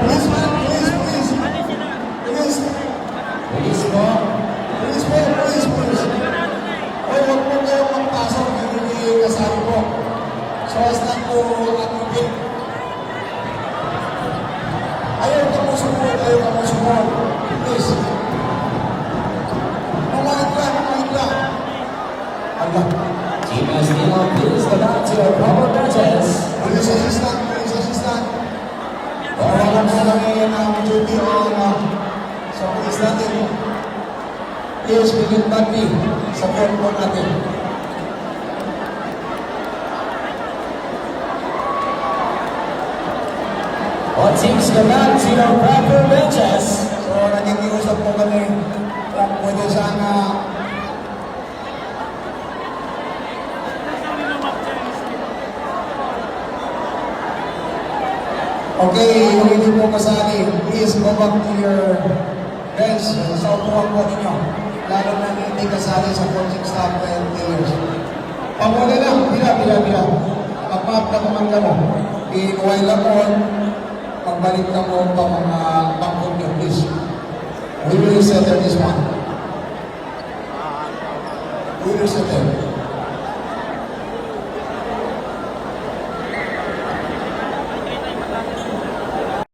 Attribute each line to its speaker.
Speaker 1: Please, man, please, please. Please.
Speaker 2: Please po.
Speaker 1: Please po, please, please. Oy, huwag po kayong magpasok. Hindi kasali po. So as not to activate. Ayaw ka mo sumunod, ayaw ka mo sumunod. Please. Mamahit lang. Allah.
Speaker 2: Team Estilo, please go back to your proper benches.
Speaker 1: Police assistant, police assistant. Wala mo lang yan ang duty sa police natin.
Speaker 2: Please begin Bagby. Support po natin. All teams go back to your proper benches.
Speaker 1: So, nakikiusap po kami kung pwede sana okay, yung hindi po kasali, please go back to your bench sa upuan po ninyo. Lalo na hindi kasali sa coaching staff and players. Pamula lang, bila. Pag-map na kumanda mo, i-uway lang mo, pagbalik na mo pa mga pangkod nyo, please. We will settle this one. We will settle.